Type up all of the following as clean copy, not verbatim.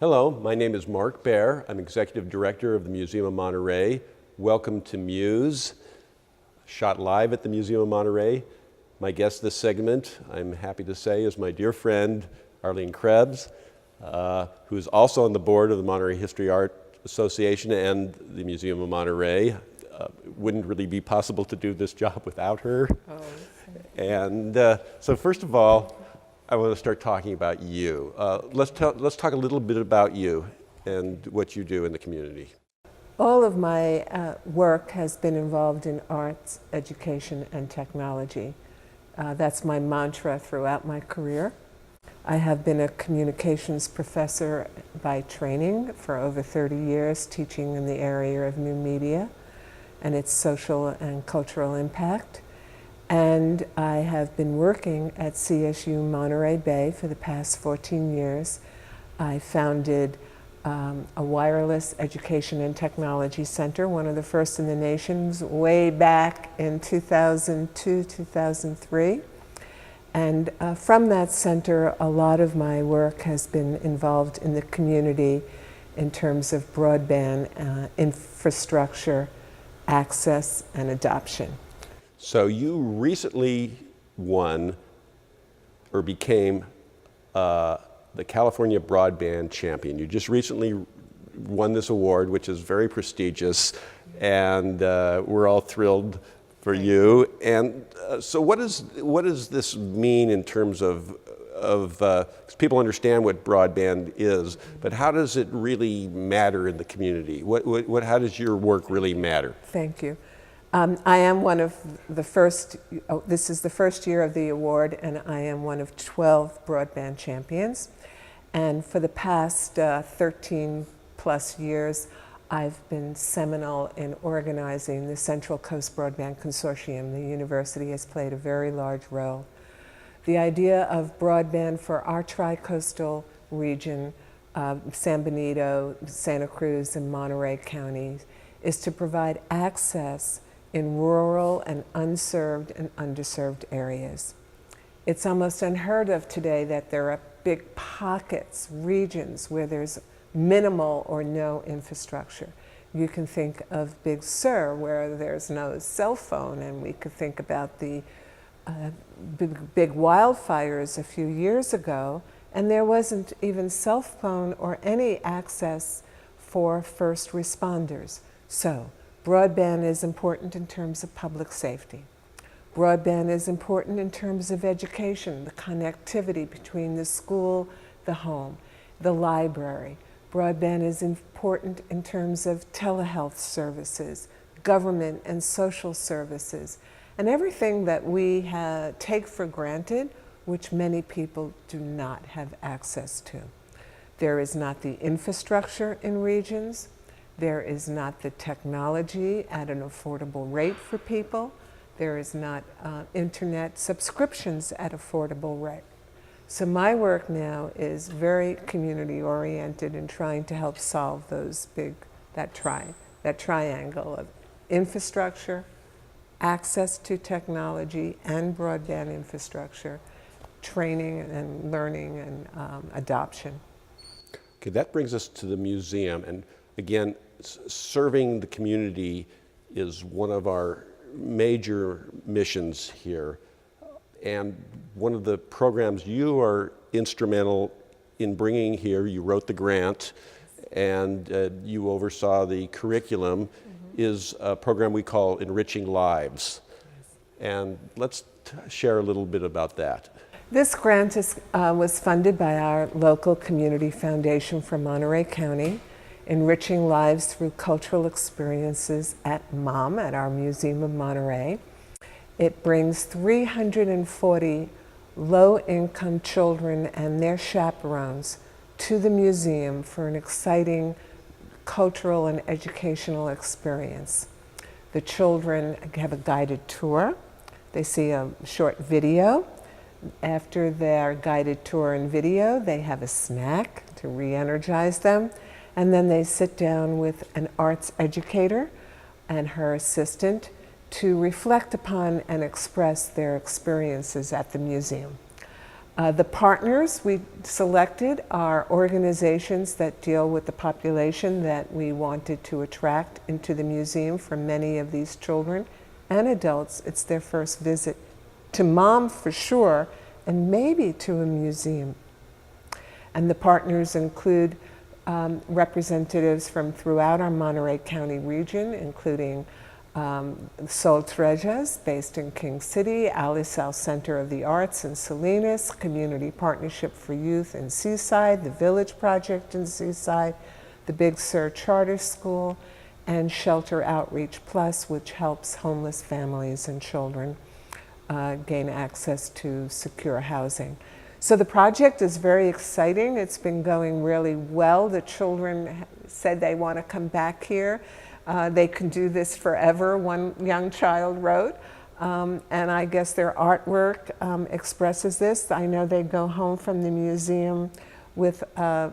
Hello, my name is Mark Baer. I'm Executive Director of the Museum of Monterey. Welcome to MUSE, shot live at the Museum of Monterey. My guest this segment, I'm happy to say, is my dear friend, Arlene Krebs, who is also on the board of the Monterey History Art Association and the Museum of Monterey. It wouldn't really be possible to do this job without her. And so first of all, I want to start talking about you. Let's talk a little bit about you and what you do in the community. All of my work has been involved in arts, education, and technology. That's my mantra throughout my career. I have been a communications professor by training for over 30 years, teaching in the area of new media and its social and cultural impact. And I have been working at CSU Monterey Bay for the past 14 years. I founded a wireless education and technology center, one of the first in the nation, way back in 2002, 2003. And from that center, a lot of my work has been involved in the community in terms of broadband infrastructure, access, and adoption. So you recently won or became the California Broadband Champion. You just recently won this award, which is very prestigious, and we're all thrilled for you. And so what does this mean in terms of 'cause people understand what broadband is, but how does it really matter in the community? How does your work really matter? Thank you. I am one of the first, this is the first year of the award, and I am one of 12 broadband champions. And for the past 13 plus years, I've been seminal in organizing the Central Coast Broadband Consortium. The university has played a very large role. The idea of broadband for our tri-coastal region, San Benito, Santa Cruz, and Monterey counties, is to provide access in rural and unserved and underserved areas. It's almost unheard of today that there are big pockets, regions where there's minimal or no infrastructure. You can think of Big Sur where there's no cell phone, and we could think about the big wildfires a few years ago, and there wasn't even cell phone or any access for first responders. So broadband is important in terms of public safety. Broadband is important in terms of education, the connectivity between the school, the home, the library. Broadband is important in terms of telehealth services, government and social services, and everything that we take for granted, which many people do not have access to. There is not the infrastructure in regions. There is not the technology at an affordable rate for people. There is not internet subscriptions at affordable rate. So my work now is very community oriented in trying to help solve that triangle of infrastructure, access to technology and broadband infrastructure, training and learning and adoption. Okay, that brings us to the museum. And again, serving the community is one of our major missions here. And one of the programs you are instrumental in bringing here, you wrote the grant and you oversaw the curriculum, is a program we call Enriching Lives. And let's share a little bit about that. This grant was funded by our local community foundation for Monterey County, Enriching Lives Through Cultural Experiences at MOM, at our Museum of Monterey. It brings 340 low-income children and their chaperones to the museum for an exciting cultural and educational experience. The children have a guided tour. They see a short video. After their guided tour and video, they have a snack to re-energize them. And then they sit down with an arts educator and her assistant to reflect upon and express their experiences at the museum. The partners we selected are organizations that deal with the population that we wanted to attract into the museum. For many of these children and adults, it's their first visit to mom for sure, and maybe to a museum. And the partners include representatives from throughout our Monterey County region, including Sol Trejas, based in King City, Alisal Center of the Arts in Salinas, Community Partnership for Youth in Seaside, the Village Project in Seaside, the Big Sur Charter School, and Shelter Outreach Plus, which helps homeless families and children gain access to secure housing. So the project is very exciting. It's been going really well. The children said they want to come back here. They can do this forever, one young child wrote. And I guess their artwork expresses this. I know they go home from the museum with a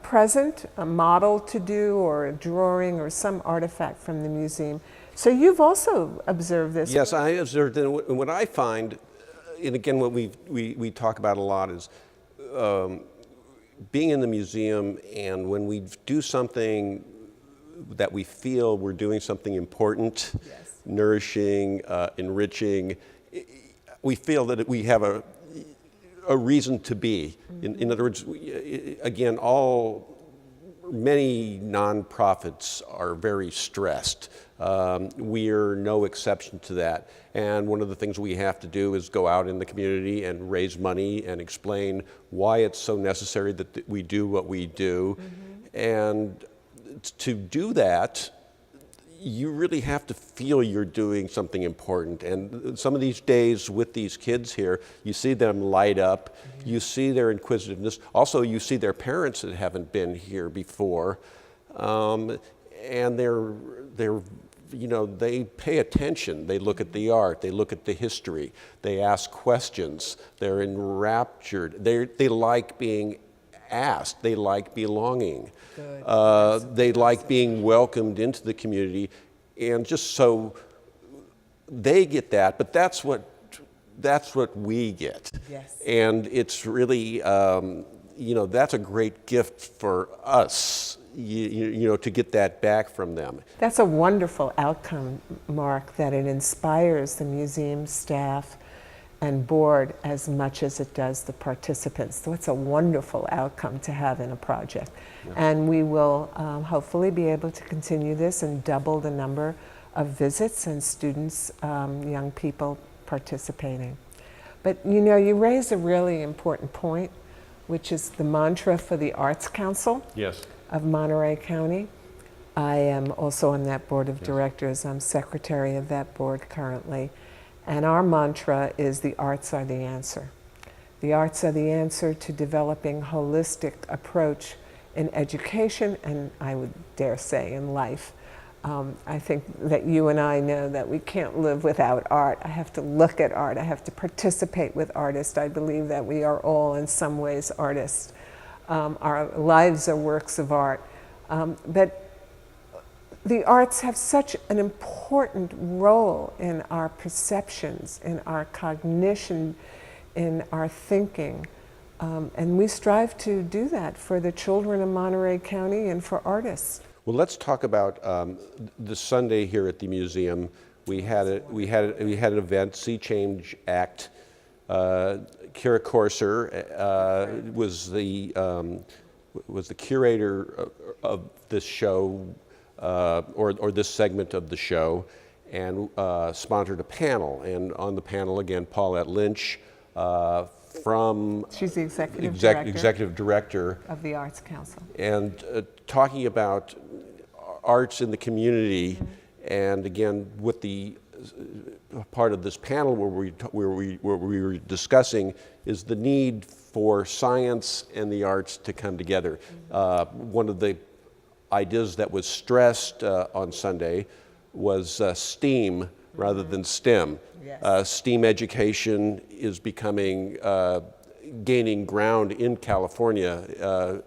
present, a model to do, or a drawing, or some artifact from the museum. So you've also observed this. Yes, I observed it. And what I find, and again, what we talk about a lot is being in the museum, and when we do something that we feel we're doing something important, Yes. nourishing, enriching, we feel that we have a reason to be. Mm-hmm. In other words, again, many nonprofits are very stressed. We're no exception to that. And one of the things we have to do is go out in the community and raise money and explain why it's so necessary that we do what we do. Mm-hmm. And to do that, you really have to feel you're doing something important. And some of these days with these kids here, you see them light up, mm-hmm. you see their inquisitiveness. Also, you see their parents that haven't been here before. And they pay attention. They look at the art, they look at the history, they ask questions, they're enraptured. They like being asked, they like belonging. They like being welcomed into the community, and just so they get that, but that's what we get. Yes. And it's really, that's a great gift for us, to get that back from them. That's a wonderful outcome, Mark, that it inspires the museum staff and board as much as it does the participants. So it's a wonderful outcome to have in a project. Yeah. And we will hopefully be able to continue this and double the number of visits and students, young people participating. But you raise a really important point, which is the mantra for the Arts Council. Yes. Of Monterey County. I am also on that board of directors. I'm secretary of that board currently. And our mantra is the arts are the answer. The arts are the answer to developing holistic approach in education, and I would dare say in life. I think that you and I know that we can't live without art. I have to look at art. I have to participate with artists. I believe that we are all in some ways artists. Our lives are works of art. But the arts have such an important role in our perceptions, in our cognition, in our thinking. And we strive to do that for the children of Monterey County and for artists. Well, let's talk about this Sunday here at the museum. We had an event, Sea Change Act. Kira Corser was the curator of this show, or this segment of the show, and sponsored a panel. And on the panel, again, Paulette Lynch She's the executive director of the Arts Council. And talking about arts in the community, mm-hmm. and again, with the part of this panel where we were discussing is the need for science and the arts to come together. Mm-hmm. One of the ideas that was stressed on Sunday was STEAM, mm-hmm. rather than STEM. Yes. STEAM education is gaining ground in California.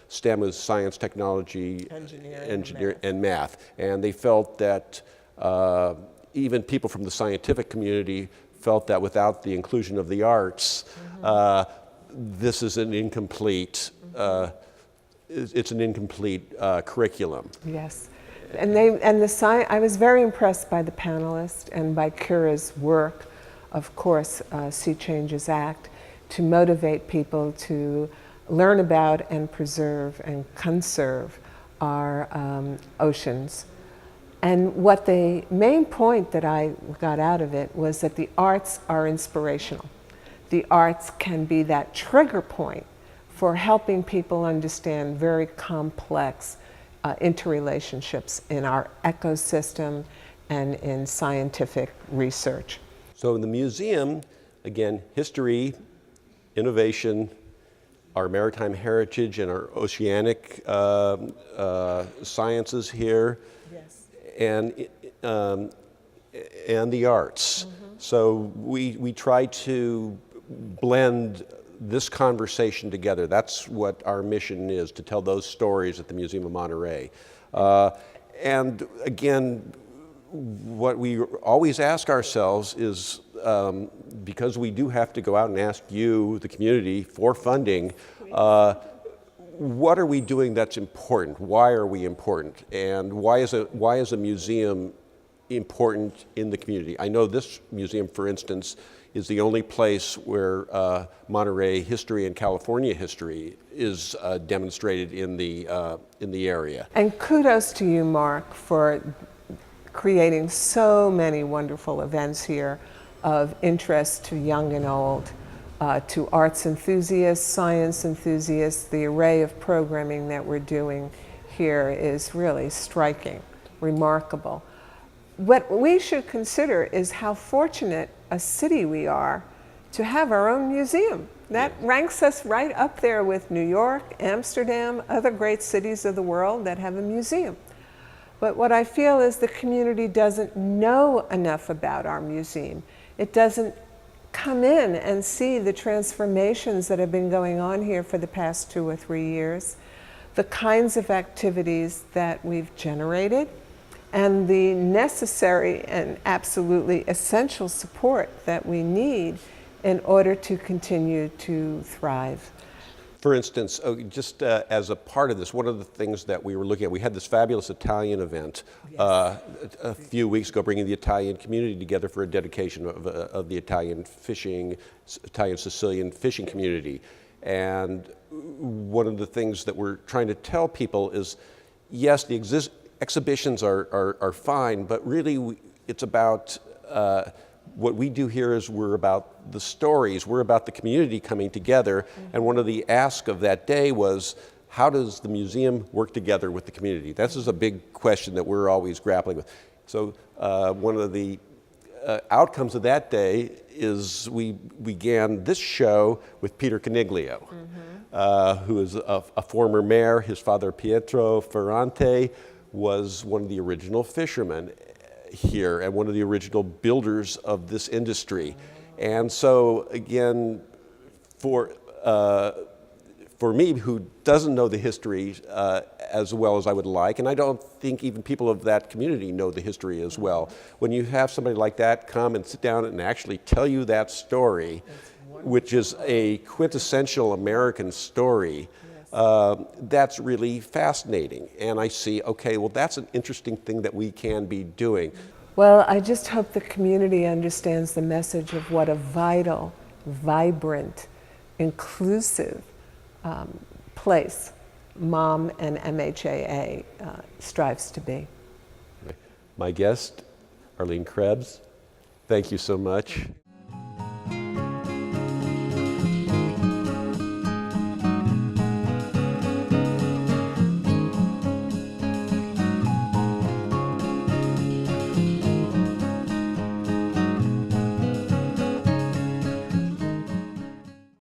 STEM is science, technology, engineering, and math. And they felt that even people from the scientific community felt that without the inclusion of the arts, this is an incomplete, it's an incomplete curriculum. Yes. I was very impressed by the panelists and by Kira's work, of course, Sea Changes Act, to motivate people to learn about and preserve and conserve our oceans. And what the main point that I got out of it was that the arts are inspirational. The arts can be that trigger point for helping people understand very complex interrelationships in our ecosystem and in scientific research. So in the museum, again, history, innovation, our maritime heritage and our oceanic sciences here, Yes. and the arts. So we try to blend this conversation together. That's what our mission is, to tell those stories at the Museum of Monterey. And again, what we always ask ourselves is, because we do have to go out and ask you, the community, for funding, what are we doing that's important? Why are we important? And why is a museum important in the community? I know this museum, for instance, is the only place where Monterey history and California history is demonstrated in the area. And kudos to you, Mark, for creating so many wonderful events here of interest to young and old, to arts enthusiasts, science enthusiasts. The array of programming that we're doing here is really striking, remarkable. What we should consider is how fortunate a city we are to have our own museum. That ranks us right up there with New York, Amsterdam, other great cities of the world that have a museum. But what I feel is the community doesn't know enough about our museum. It doesn't come in and see the transformations that have been going on here for the past 2 or 3 years, the kinds of activities that we've generated, and the necessary and absolutely essential support that we need in order to continue to thrive. For instance, just as a part of this, one of the things that we were looking at, we had this fabulous Italian event a few weeks ago, bringing the Italian community together for a dedication of the Italian Sicilian fishing community. And one of the things that we're trying to tell people is, yes, the exhibitions are fine, but really it's about, what we do here is we're about the stories, we're about the community coming together, and one of the asks of that day was, how does the museum work together with the community? This is a big question that we're always grappling with. So one of the outcomes of that day is we began this show with Peter Caniglio, who is a former mayor. His father, Pietro Ferrante, was one of the original fishermen here and one of the original builders of this industry. And so again, for me, who doesn't know the history as well as I would like, and I don't think even people of that community know the history as well, when you have somebody like that come and sit down and actually tell you that story, which is a quintessential American story, that's really fascinating. And I see, okay, well, that's an interesting thing that we can be doing. Well, I just hope the community understands the message of what a vital, vibrant, inclusive place MOM and MHAA strives to be. My guest, Arlene Krebs, thank you so much.